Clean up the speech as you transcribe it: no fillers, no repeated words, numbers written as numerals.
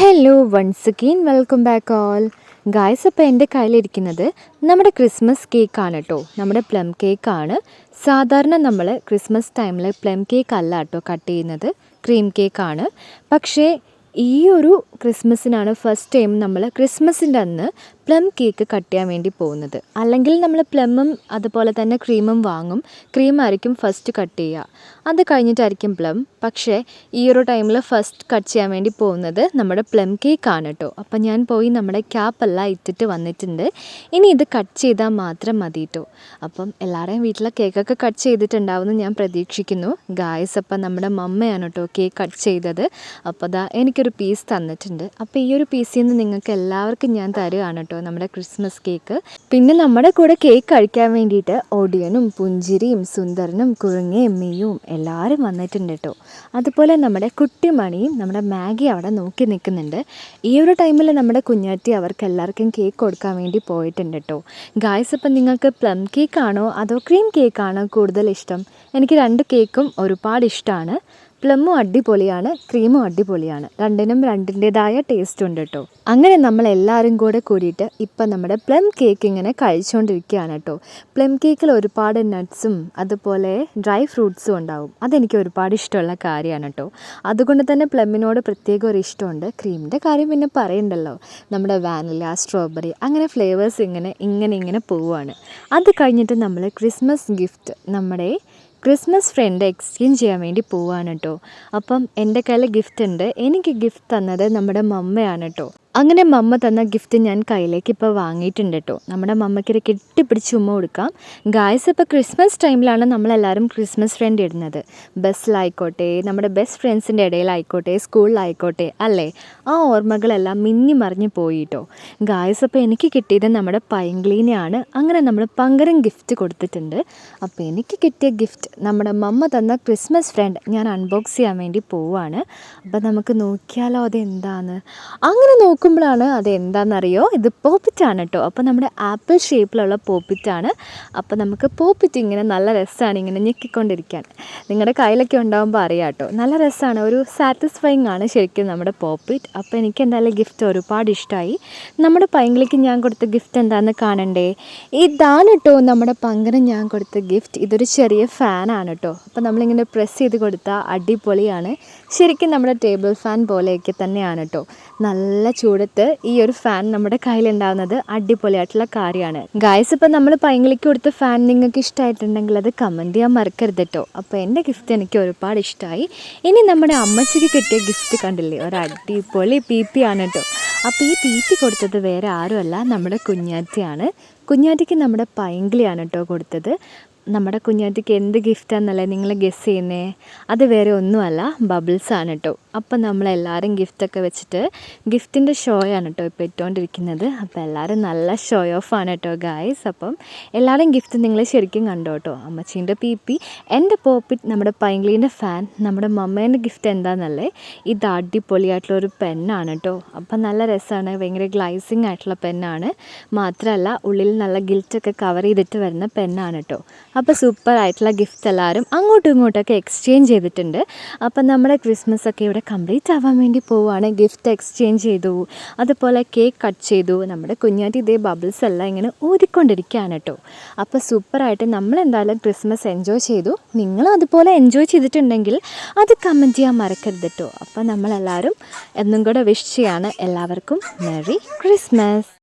Hello once again welcome back all guys. അപ്പോൾ എൻ്റെ കയ്യിലിരിക്കുന്നത് നമ്മുടെ ക്രിസ്മസ് കേക്കാണ് കേട്ടോ. നമ്മുടെ പ്ലം കേക്കാണ്. സാധാരണ നമ്മൾ ക്രിസ്മസ് ടൈമിൽ പ്ലം കേക്ക് അല്ല കേട്ടോ കട്ട് ചെയ്യുന്നത്, ക്രീം കേക്കാണ്. പക്ഷേ ഈ ഒരു ക്രിസ്മസിനാണ് ഫസ്റ്റ് ടൈം നമ്മൾ ക്രിസ്മസിൻ്റെ അന്ന് പ്ലം കേക്ക് കട്ട് ചെയ്യാൻ വേണ്ടി പോകുന്നത്. അല്ലെങ്കിൽ നമ്മൾ പ്ലമ്മും അതുപോലെ തന്നെ ക്രീമും വാങ്ങും. ക്രീമായിരിക്കും ഫസ്റ്റ് കട്ട് ചെയ്യുക, അത് കഴിഞ്ഞിട്ടായിരിക്കും പ്ലം. പക്ഷേ ഈ ഒരു ടൈമിൽ ഫസ്റ്റ് കട്ട് ചെയ്യാൻ വേണ്ടി പോകുന്നത് നമ്മുടെ പ്ലം കേക്കാണ് കേട്ടോ. അപ്പം ഞാൻ പോയി നമ്മുടെ ക്യാപ്പെല്ലാം ഇട്ടിട്ട് വന്നിട്ടുണ്ട്. ഇനി ഇത് കട്ട് ചെയ്താൽ മാത്രം മതി കേട്ടോ. അപ്പം എല്ലാവരുടെയും വീട്ടിലെ കേക്കൊക്കെ കട്ട് ചെയ്തിട്ടുണ്ടാവുമെന്ന് ഞാൻ പ്രതീക്ഷിക്കുന്നു ഗായ്സ്. അപ്പം നമ്മുടെ മമ്മയാണ് കേട്ടോ കേക്ക് കട്ട് ചെയ്തത്. അപ്പോൾ അതാ എനിക്കൊരു പീസ് തന്നിട്ടുണ്ട്. അപ്പോൾ ഈ ഒരു പീസിൽ നിന്ന് നിങ്ങൾക്ക് എല്ലാവർക്കും ഞാൻ തരുകയാണ് കേട്ടോ നമ്മുടെ ക്രിസ്മസ് കേക്ക്. പിന്നെ നമ്മുടെ കൂടെ കേക്ക് കഴിക്കാൻ വേണ്ടിയിട്ട് ഓഡിയനും പുഞ്ചിരിയും സുന്ദരനും കുറുങ്ങയും മിയും എല്ലാവരും വന്നിട്ടുണ്ട് കേട്ടോ. അതുപോലെ നമ്മുടെ കുട്ടിമണിയും നമ്മുടെ മാഗി അവിടെ നോക്കി നിൽക്കുന്നുണ്ട്. ഈ ഒരു ടൈമിൽ നമ്മുടെ കുഞ്ഞാറ്റി അവർക്ക് എല്ലാവർക്കും കേക്ക് കൊടുക്കാൻ വേണ്ടി പോയിട്ടുണ്ട് കേട്ടോ. ഗായ്സ്, അപ്പം നിങ്ങൾക്ക് പ്ലം കേക്കാണോ അതോ ക്രീം കേക്കാണോ കൂടുതൽ ഇഷ്ടം? എനിക്ക് രണ്ട് കേക്കും ഒരുപാട് ഇഷ്ടമാണ്. പ്ലമ്മും അടിപൊളിയാണ്, ക്രീമും അടിപൊളിയാണ്. രണ്ടിനും രണ്ടിൻ്റേതായ ടേസ്റ്റ് ഉണ്ട് കേട്ടോ. അങ്ങനെ നമ്മളെല്ലാവരും കൂടെ കൂടിയിട്ട് ഇപ്പം നമ്മുടെ പ്ലം കേക്ക് ഇങ്ങനെ കഴിച്ചുകൊണ്ടിരിക്കുകയാണ് കേട്ടോ. പ്ലം കേക്കിൽ ഒരുപാട് നട്ട്സും അതുപോലെ ഡ്രൈ ഫ്രൂട്ട്സും ഉണ്ടാവും. അതെനിക്ക് ഒരുപാട് ഇഷ്ടമുള്ള കാര്യമാണ് കേട്ടോ. അതുകൊണ്ട് തന്നെ പ്ലമ്മിനോട് പ്രത്യേക ഒരു ഇഷ്ടമുണ്ട്. ക്രീമിൻ്റെ കാര്യം പിന്നെ പറയണ്ടല്ലോ, നമ്മുടെ വാനില, സ്ട്രോബെറി അങ്ങനെ ഫ്ലേവേഴ്സ് ഇങ്ങനെ പോവുകയാണ്. അത് കഴിഞ്ഞിട്ട് നമ്മൾ ക്രിസ്മസ് ഗിഫ്റ്റ് നമ്മുടെ ക്രിസ്മസ് ഫ്രണ്ട് എക്സ്ചേഞ്ച് ചെയ്യാൻ വേണ്ടി പോവാണ് കേട്ടോ. അപ്പം എൻ്റെ കയ്യിൽ ഗിഫ്റ്റ് ഉണ്ട്. എനിക്ക് ഗിഫ്റ്റ് തന്നത് നമ്മുടെ മമ്മയാണ് കേട്ടോ. അങ്ങനെ മമ്മ തന്ന ഗിഫ്റ്റ് ഞാൻ കയ്യിലേക്ക് ഇപ്പോൾ വാങ്ങിയിട്ടുണ്ട് കേട്ടോ. നമ്മുടെ മമ്മയ്ക്കൊരു കെട്ടിപ്പിടിച്ച് ഉമ്മ കൊടുക്കാം ഗായ്സ്. ഇപ്പോൾ ക്രിസ്മസ് ടൈമിലാണ് നമ്മളെല്ലാവരും ക്രിസ്മസ് ഫ്രണ്ട് ഇടുന്നത്. ബസ്സിലായിക്കോട്ടെ, നമ്മുടെ ബെസ്റ്റ് ഫ്രണ്ട്സിൻ്റെ ഇടയിലായിക്കോട്ടെ, സ്കൂളിലായിക്കോട്ടെ അല്ലേ. ആ ഓർമ്മകളെല്ലാം മിന്നി മറിഞ്ഞ് പോയിട്ടോ ഗായ്സ്. അപ്പോൾ എനിക്ക് കിട്ടിയത് നമ്മുടെ പൈങ്കിളീനെയാണ്. അങ്ങനെ നമ്മൾ പങ്കരം ഗിഫ്റ്റ് കൊടുത്തിട്ടുണ്ട്. അപ്പോൾ എനിക്ക് കിട്ടിയ ഗിഫ്റ്റ് നമ്മുടെ മമ്മ തന്ന ക്രിസ്മസ് ഫ്രണ്ട് ഞാൻ അൺബോക്സ് ചെയ്യാൻ വേണ്ടി പോവുകയാണ്. അപ്പോൾ നമുക്ക് നോക്കിയാലോ അതെന്താന്ന്. അങ്ങനെ നോക്കുമ്പോഴാണ് അതെന്താണെന്നറിയോ, ഇത് പോപ്പിറ്റാണ് കേട്ടോ. അപ്പോൾ നമ്മുടെ ആപ്പിൾ ഷേപ്പിലുള്ള പോപ്പിറ്റാണ്. അപ്പോൾ നമുക്ക് പോപ്പിറ്റ് ഇങ്ങനെ നല്ല രസമാണ് ഇങ്ങനെ ഞെക്കിക്കൊണ്ടിരിക്കാൻ. നിങ്ങളുടെ കയ്യിലൊക്കെ ഉണ്ടാകുമ്പോൾ അറിയാം കേട്ടോ, നല്ല രസമാണ്, ഒരു സാറ്റിസ്ഫൈങ് ആണ് ശരിക്കും നമ്മുടെ പോപ്പിറ്റ്. അപ്പോൾ എനിക്ക് എന്തായാലും ഗിഫ്റ്റ് ഒരുപാട് ഇഷ്ടമായി. നമ്മുടെ പൈങ്കിളിക്ക് ഞാൻ കൊടുത്ത ഗിഫ്റ്റ് എന്താണെന്ന് കാണണ്ടേ? ഇതാണ് കേട്ടോ നമ്മുടെ പങ്കരം ഞാൻ കൊടുത്ത ഗിഫ്റ്റ്. ഇതൊരു ചെറിയ ഫാനാണ് കേട്ടോ. അപ്പോൾ നമ്മളിങ്ങനെ പ്രസ് ചെയ്ത് കൊടുത്താൽ അടിപൊളിയാണ്. ശരിക്കും നമ്മുടെ ടേബിൾ ഫാൻ പോലെയൊക്കെ തന്നെയാണ് കേട്ടോ. നല്ല ചൂടത്ത് ഈ ഒരു ഫാൻ നമ്മുടെ കയ്യിലുണ്ടാകുന്നത് അടിപൊളിയായിട്ടുള്ള കാര്യമാണ് ഗായ്സ്. ഇപ്പം നമ്മൾ പൈങ്കിളിക്ക് കൊടുത്ത ഫാൻ നിങ്ങൾക്ക് ഇഷ്ടമായിട്ടുണ്ടെങ്കിൽ അത് കമൻറ്റ് ചെയ്യാൻ മറക്കരുത് കേട്ടോ. അപ്പോൾ എൻ്റെ ഗിഫ്റ്റ് എനിക്ക് ഒരുപാട് ഇഷ്ടമായി. ഇനി നമ്മുടെ അമ്മച്ചിക്ക് കിട്ടിയ ഗിഫ്റ്റ് കണ്ടില്ലേ, ഒരു അടിപൊളി പി ആണ് കേട്ടോ. അപ്പോൾ ഈ പി കൊടുത്തത് വേറെ ആരുമല്ല, നമ്മുടെ കുഞ്ഞാറ്റിയാണ്. കുഞ്ഞാറ്റിക്ക് നമ്മുടെ പൈങ്കിളിയാണ് കേട്ടോ കൊടുത്തത്. നമ്മുടെ കുഞ്ഞാറ്റിക്ക് എന്ത് ഗിഫ്റ്റാണെന്നല്ലേ നിങ്ങൾ ഗെസ് ചെയ്യുന്നേ? അത് വേറെ ഒന്നുമല്ല, ബബിൾസാണ് കേട്ടോ. അപ്പം നമ്മളെല്ലാവരും ഗിഫ്റ്റൊക്കെ വെച്ചിട്ട് ഗിഫ്റ്റിൻ്റെ ഷോയാണ് കേട്ടോ ഇപ്പോൾ ഇട്ടുകൊണ്ടിരിക്കുന്നത്. അപ്പോൾ എല്ലാവരും നല്ല ഷോ ഓഫ് ആണ് കേട്ടോ ഗായ്സ്. അപ്പം എല്ലാവരും ഗിഫ്റ്റ് നിങ്ങൾ ശരിക്കും കണ്ടോ കേട്ടോ. അമ്മച്ചീൻ്റെ പി, എൻ്റെ പോപ്പിറ്റ്, നമ്മുടെ പൈങ്കിളീൻ്റെ ഫാൻ. നമ്മുടെ മമ്മേൻ്റെ ഗിഫ്റ്റ് എന്താണെന്നല്ലേ, ഇത് അടിപൊളിയായിട്ടുള്ളൊരു പെന്നാണ് കേട്ടോ. അപ്പം നല്ല രസമാണ്, ഭയങ്കര ഗ്ലൈസിങ് ആയിട്ടുള്ള പെന്നാണ്. മാത്രമല്ല ഉള്ളിൽ നല്ല ഗിൽറ്റൊക്കെ കവർ ചെയ്തിട്ട് വരുന്ന പെന്നാണ് കേട്ടോ. അപ്പോൾ സൂപ്പറായിട്ടുള്ള ഗിഫ്റ്റ് എല്ലാവരും അങ്ങോട്ടും ഇങ്ങോട്ടൊക്കെ എക്സ്ചേഞ്ച് ചെയ്തിട്ടുണ്ട്. അപ്പം നമ്മുടെ ക്രിസ്മസ് ഒക്കെ ഇവിടെ കംപ്ലീറ്റ് ആവാൻ വേണ്ടി പോവുകയാണ്. ഗിഫ്റ്റ് എക്സ്ചേഞ്ച് ചെയ്തു, അതുപോലെ കേക്ക് കട്ട് ചെയ്തു. നമ്മുടെ കുഞ്ഞാറ്റി ഇതേ ബബിൾസ് എല്ലാം ഇങ്ങനെ ഊതിക്കൊണ്ടിരിക്കുകയാണ് കേട്ടോ. അപ്പോൾ സൂപ്പറായിട്ട് നമ്മളെന്തായാലും ക്രിസ്മസ് എൻജോയ് ചെയ്തു. നിങ്ങളും അതുപോലെ എൻജോയ് ചെയ്തിട്ടുണ്ടെങ്കിൽ അത് കമൻറ്റ് ചെയ്യാൻ മറക്കരുത് കേട്ടോ. അപ്പോൾ നമ്മളെല്ലാവരും എന്നും കൂടെ വിഷ് ചെയ്യാണ് എല്ലാവർക്കും മെറി ക്രിസ്മസ്.